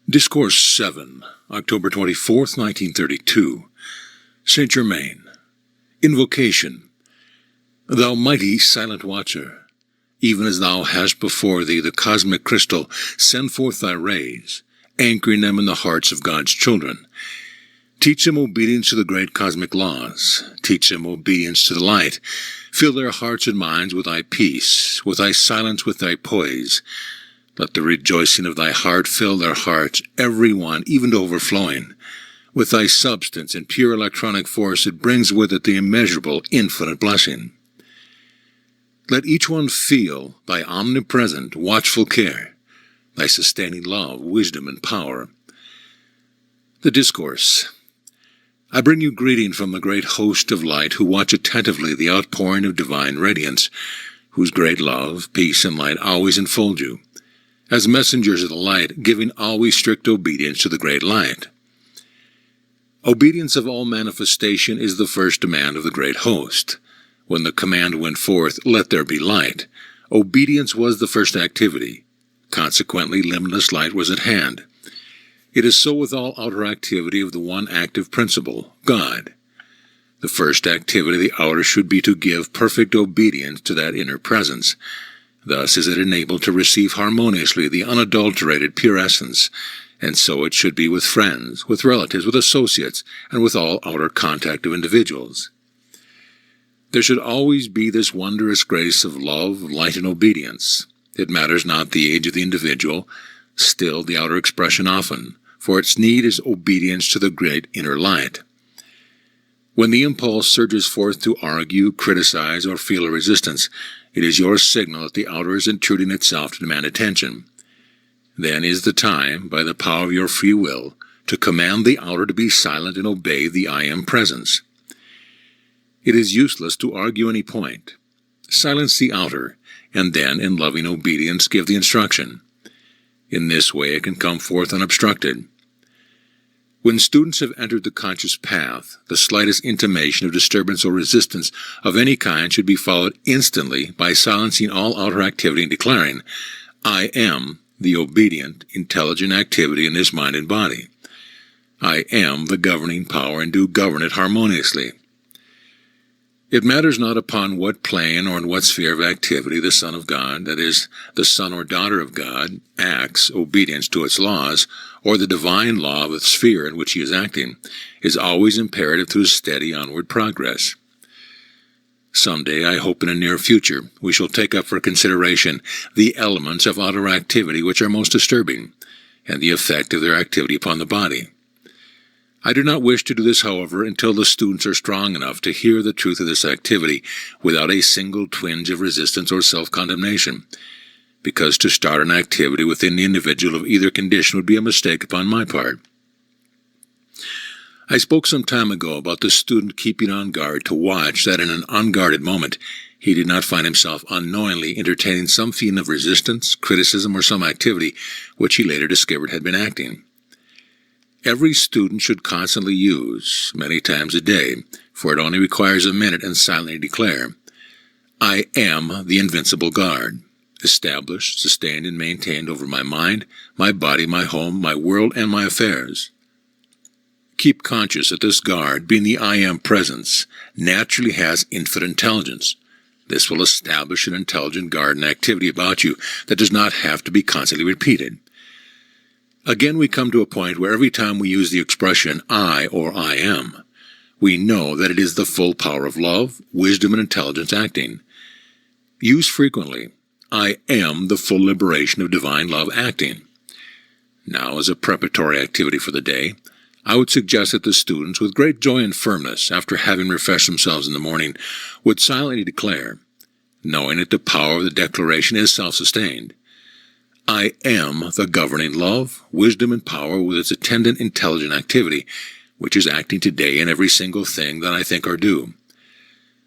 Discourse 7, October 24th, 1932. St. Germain. Invocation. Thou mighty silent watcher, even as thou hast before thee the cosmic crystal, send forth thy rays, anchoring them in the hearts of God's children. Teach them obedience to the great cosmic laws. Teach them obedience to the light. Fill their hearts and minds with thy peace, with thy silence, with thy poise. Let the rejoicing of thy heart fill their hearts, every one, even to overflowing. With thy substance and pure electronic force, it brings with it the immeasurable, infinite blessing. Let each one feel thy omnipresent, watchful care, thy sustaining love, wisdom, and power. The Discourse. I bring you greeting from the great host of light who watch attentively the outpouring of divine radiance, whose great love, peace, and light always enfold you, as messengers of the light, giving always strict obedience to the great light. Obedience of all manifestation is the first demand of the great host. When the command went forth, "Let there be light," obedience was the first activity. Consequently, limitless light was at hand. It is so with all outer activity of the one active principle, God. The first activity of the outer should be to give perfect obedience to that inner presence. Thus is it enabled to receive harmoniously the unadulterated pure essence, and so it should be with friends, with relatives, with associates, and with all outer contact of individuals. There should always be this wondrous grace of love, light, and obedience. It matters not the age of the individual, still the outer expression often, for its need is obedience to the great inner light. When the impulse surges forth to argue, criticize, or feel a resistance, it is your signal that the outer is intruding itself to demand attention. Then is the time, by the power of your free will, to command the outer to be silent and obey the I Am presence. It is useless to argue any point. Silence the outer, and then, in loving obedience, give the instruction. In this way it can come forth unobstructed. When students have entered the conscious path, the slightest intimation of disturbance or resistance of any kind should be followed instantly by silencing all outer activity and declaring, "I am the obedient, intelligent activity in this mind and body. I am the governing power and do govern it harmoniously." It matters not upon what plane or in what sphere of activity the Son of God, that is, the son or daughter of God, acts, obedience to its laws, or the divine law of the sphere in which he is acting, is always imperative to his steady onward progress. Someday, I hope in a near future, we shall take up for consideration the elements of outer activity which are most disturbing, and the effect of their activity upon the body. I do not wish to do this, however, until the students are strong enough to hear the truth of this activity without a single twinge of resistance or self-condemnation, because to start an activity within the individual of either condition would be a mistake upon my part. I spoke some time ago about the student keeping on guard to watch that in an unguarded moment he did not find himself unknowingly entertaining some feeling of resistance, criticism, or some activity which he later discovered had been acting. Every student should constantly use, many times a day, for it only requires a minute, and silently declare, "I am the invincible guard, established, sustained, and maintained over my mind, my body, my home, my world, and my affairs." Keep conscious that this guard, being the I Am presence, naturally has infinite intelligence. This will establish an intelligent guard and activity about you that does not have to be constantly repeated. Again, we come to a point where every time we use the expression I or I am, we know that it is the full power of love, wisdom, and intelligence acting. Use frequently, I am the full liberation of divine love acting. Now, as a preparatory activity for the day, I would suggest that the students, with great joy and firmness, after having refreshed themselves in the morning, would silently declare, knowing that the power of the declaration is self-sustained, "I am the governing love, wisdom, and power with its attendant intelligent activity, which is acting today in every single thing that I think or do.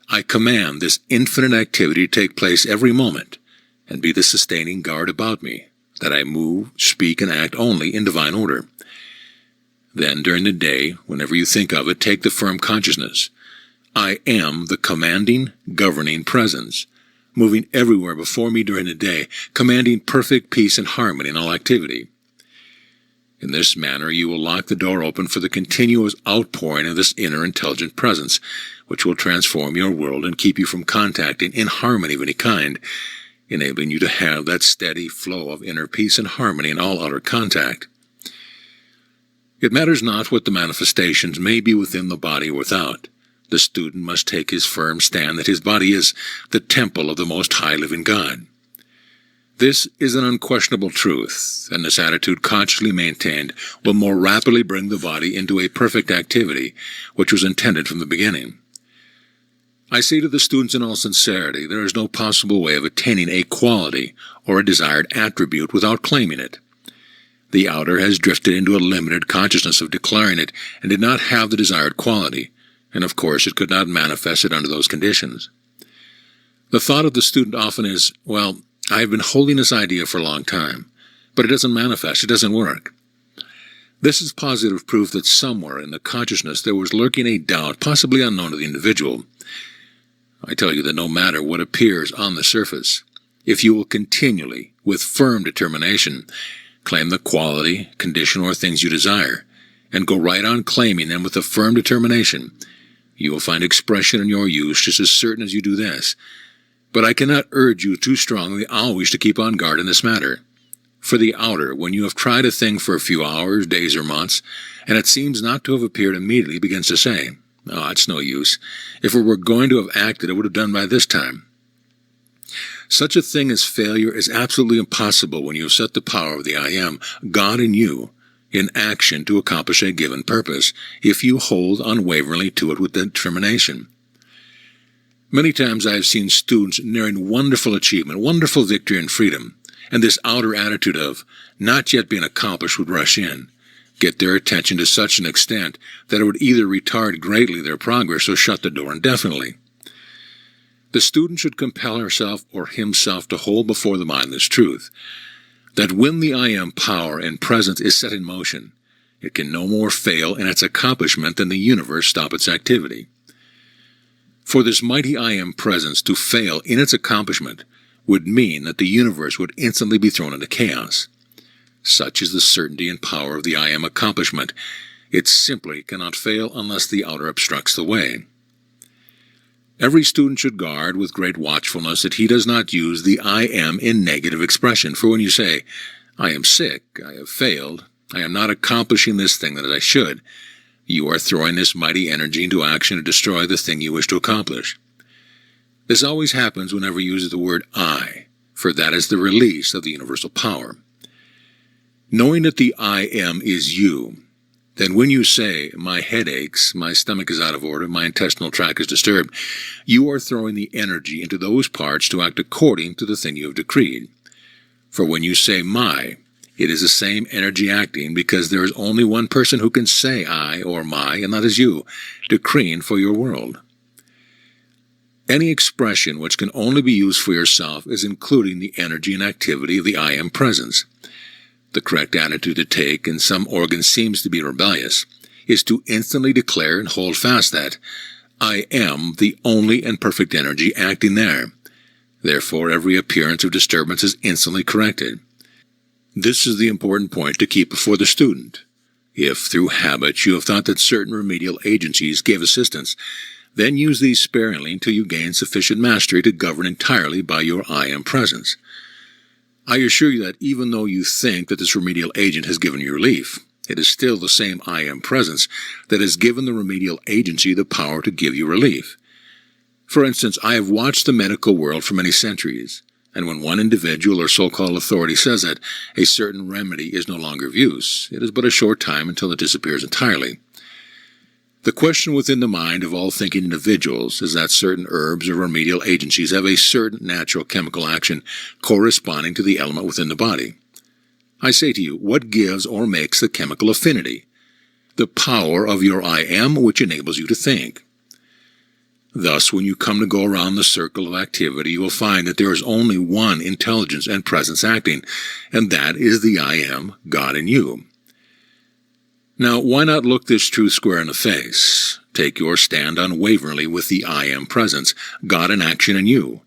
I command this infinite activity to take place every moment, and be the sustaining guard about me, that I move, speak, and act only in divine order." Then, during the day, whenever you think of it, take the firm consciousness, "I am the commanding, governing presence, moving everywhere before me during the day, commanding perfect peace and harmony in all activity." In this manner, you will lock the door open for the continuous outpouring of this inner intelligent presence, which will transform your world and keep you from contacting inharmony of any kind, enabling you to have that steady flow of inner peace and harmony in all outer contact. It matters not what the manifestations may be within the body or without. The student must take his firm stand that his body is the temple of the Most High Living God. This is an unquestionable truth, and this attitude consciously maintained will more rapidly bring the body into a perfect activity, which was intended from the beginning. I say to the students in all sincerity, there is no possible way of attaining a quality or a desired attribute without claiming it. The outer has drifted into a limited consciousness of declaring it and did not have the desired quality, and of course it could not manifest it under those conditions. The thought of the student often is, well, I have been holding this idea for a long time, but it doesn't manifest, it doesn't work. This is positive proof that somewhere in the consciousness there was lurking a doubt, possibly unknown to the individual. I tell you that no matter what appears on the surface, if you will continually, with firm determination, claim the quality, condition, or things you desire, and go right on claiming them with a firm determination, you will find expression in your use just as certain as you do this. But I cannot urge you too strongly always to keep on guard in this matter. For the outer, when you have tried a thing for a few hours, days, or months, and it seems not to have appeared immediately, begins to say, "Oh, it's no use. If it were going to have acted, it would have done by this time." Such a thing as failure is absolutely impossible when you have set the power of the I Am, God in you, in action to accomplish a given purpose, if you hold unwaveringly to it with determination. Many times I have seen students nearing wonderful achievement, wonderful victory and freedom, and this outer attitude of not yet being accomplished would rush in, get their attention to such an extent that it would either retard greatly their progress or shut the door indefinitely. The student should compel herself or himself to hold before the mind this truth, that when the I Am power and presence is set in motion, it can no more fail in its accomplishment than the universe stop its activity. For this mighty I Am presence to fail in its accomplishment would mean that the universe would instantly be thrown into chaos. Such is the certainty and power of the I Am accomplishment. It simply cannot fail unless the outer obstructs the way. Every student should guard with great watchfulness that he does not use the I Am in negative expression. For when you say, "I am sick, I have failed, I am not accomplishing this thing that I should," you are throwing this mighty energy into action to destroy the thing you wish to accomplish. This always happens whenever you use the word I, for that is the release of the universal power. Knowing that the I Am is you, then when you say, "My head aches, my stomach is out of order, my intestinal tract is disturbed," you are throwing the energy into those parts to act according to the thing you have decreed. For when you say "my," it is the same energy acting, because there is only one person who can say "I" or "my," and that is you, decreeing for your world. Any expression which can only be used for yourself is including the energy and activity of the I Am presence. The correct attitude to take, and some organ seems to be rebellious, is to instantly declare and hold fast that I am the only and perfect energy acting there. Therefore, every appearance of disturbance is instantly corrected. This is the important point to keep before the student. If, through habit, you have thought that certain remedial agencies gave assistance, then use these sparingly until you gain sufficient mastery to govern entirely by your I Am presence. I assure you that even though you think that this remedial agent has given you relief, it is still the same I Am presence that has given the remedial agency the power to give you relief. For instance, I have watched the medical world for many centuries, and when one individual or so-called authority says that a certain remedy is no longer of use, it is but a short time until it disappears entirely. The question within the mind of all thinking individuals is that certain herbs or remedial agencies have a certain natural chemical action corresponding to the element within the body. I say to you, what gives or makes the chemical affinity? The power of your I Am, which enables you to think. Thus, when you come to go around the circle of activity, you will find that there is only one intelligence and presence acting, and that is the I Am, God in you. Now, why not look this truth square in the face? Take your stand unwaveringly with the I Am presence, God in action in you,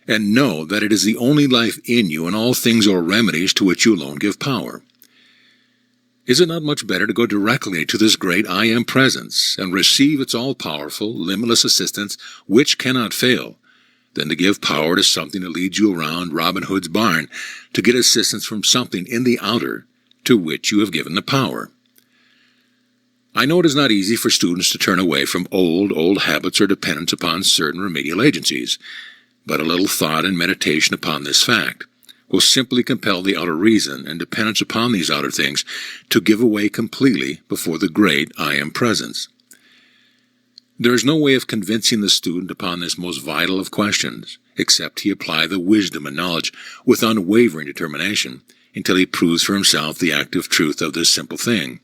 and know that it is the only life in you and all things or remedies to which you alone give power. Is it not much better to go directly to this great I Am presence and receive its all-powerful, limitless assistance which cannot fail, than to give power to something that leads you around Robin Hood's barn to get assistance from something in the outer to which you have given the power? I know it is not easy for students to turn away from old habits or dependence upon certain remedial agencies, but a little thought and meditation upon this fact will simply compel the outer reason and dependence upon these outer things to give away completely before the great I Am presence. There is no way of convincing the student upon this most vital of questions, except he apply the wisdom and knowledge with unwavering determination until he proves for himself the active truth of this simple thing.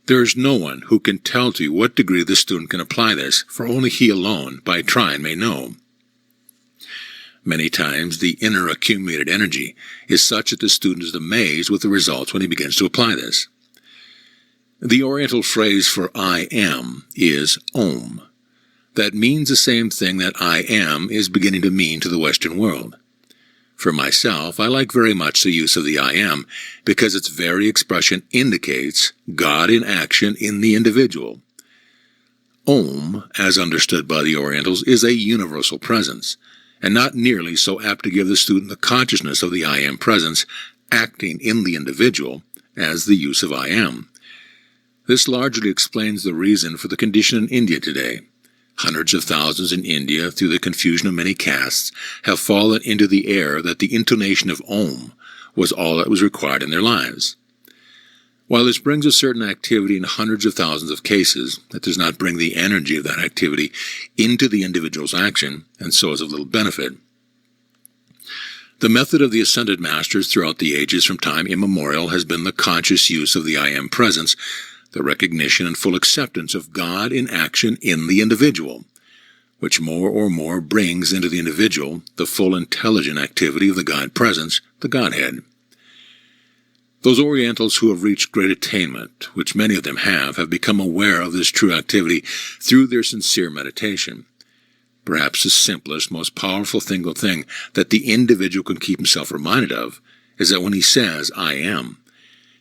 There is no one who can tell to you what degree the student can apply this, for only he alone, by trying, may know. Many times the inner accumulated energy is such that the student is amazed with the results when he begins to apply this. The Oriental phrase for I am is Om. That means the same thing that I am is beginning to mean to the Western world. For myself, I like very much the use of the I am because its very expression indicates God in action in the individual. Om, as understood by the Orientals, is a universal presence, and not nearly so apt to give the student the consciousness of the I am presence acting in the individual as the use of I am. This largely explains the reason for the condition in India today. Hundreds of thousands in India, through the confusion of many castes, have fallen into the error that the intonation of Om was all that was required in their lives. While this brings a certain activity in hundreds of thousands of cases, it does not bring the energy of that activity into the individual's action, and so is of little benefit. The method of the ascended masters throughout the ages from time immemorial has been the conscious use of the I Am presence, the recognition and full acceptance of God in action in the individual, which more or more brings into the individual the full intelligent activity of the God presence, the Godhead. Those Orientals who have reached great attainment, which many of them have become aware of this true activity through their sincere meditation. Perhaps the simplest, most powerful single thing that the individual can keep himself reminded of is that when he says, I am,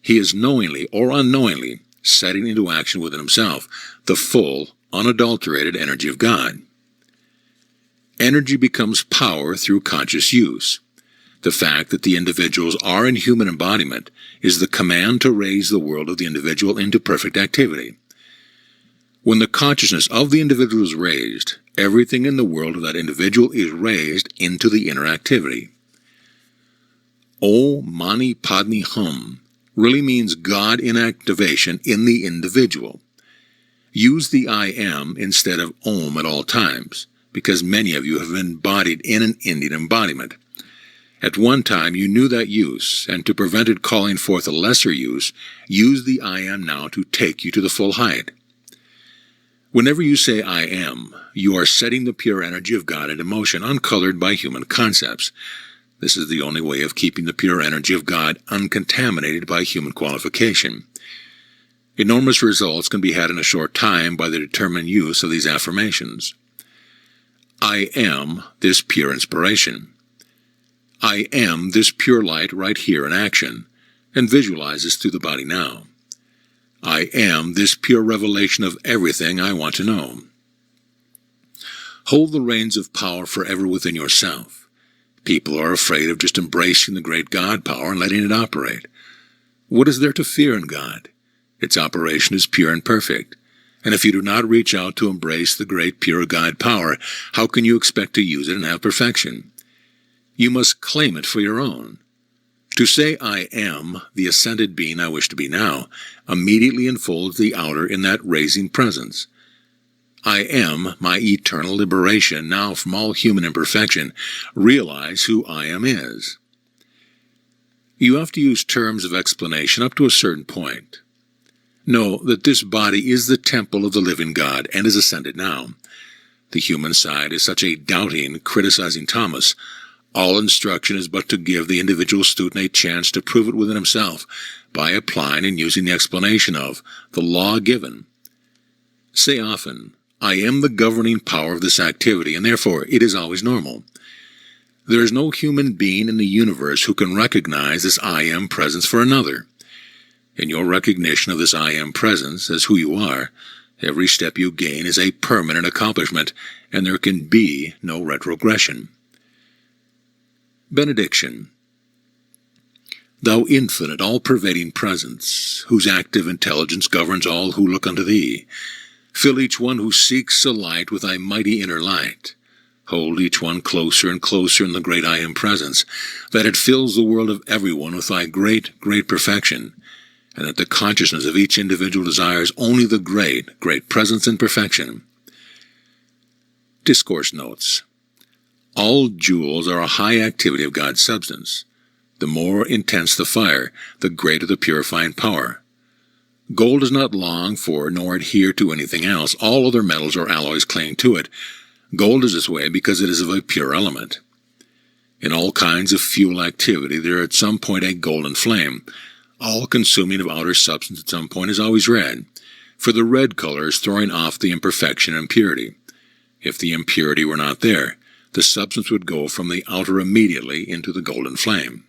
he is knowingly or unknowingly setting into action within himself the full, unadulterated energy of God. Energy becomes power through conscious use. The fact that the individuals are in human embodiment is the command to raise the world of the individual into perfect activity. When the consciousness of the individual is raised, everything in the world of that individual is raised into the inner activity. O Mani Padme Hum really means God in activation in the individual. Use the I am instead of Om at all times, because many of you have been embodied in an Indian embodiment. At one time you knew that use, and to prevent it calling forth a lesser use, use the I am now to take you to the full height. Whenever you say I am, you are setting the pure energy of God into motion, uncolored by human concepts. This is the only way of keeping the pure energy of God uncontaminated by human qualification. Enormous results can be had in a short time by the determined use of these affirmations. I am this pure inspiration. I am this pure light right here in action, and visualize this through the body now. I am this pure revelation of everything I want to know. Hold the reins of power forever within yourself. People are afraid of just embracing the great God power and letting it operate. What is there to fear in God? Its operation is pure and perfect. And if you do not reach out to embrace the great pure God power, how can you expect to use it and have perfection? You must claim it for your own. To say I am the ascended being I wish to be now immediately enfolds the outer in that raising presence. I am my eternal liberation now from all human imperfection. Realize who I am is. You have to use terms of explanation up to a certain point. Know that this body is the temple of the living God and is ascended now. The human side is such a doubting, criticizing Thomas. All instruction is but to give the individual student a chance to prove it within himself by applying and using the explanation of the law given. Say often, I am the governing power of this activity, and therefore it is always normal. There is no human being in the universe who can recognize this I am presence for another. In your recognition of this I Am presence as who you are, every step you gain is a permanent accomplishment, and there can be no retrogression. Benediction. Thou infinite, all-pervading presence, whose active intelligence governs all who look unto thee, fill each one who seeks a light with thy mighty inner light. Hold each one closer and closer in the great I Am presence, that it fills the world of everyone with thy great, great perfection, and that the consciousness of each individual desires only the great, great presence and perfection. Discourse notes. All jewels are a high activity of God's substance. The more intense the fire, the greater the purifying power. Gold does not long for nor adhere to anything else. All other metals or alloys cling to it. Gold is this way because it is of a pure element. In all kinds of fuel activity, there at some point a golden flame. All consuming of outer substance at some point is always red, for the red color is throwing off the imperfection and impurity. If the impurity were not there, the substance would go from the outer immediately into the golden flame.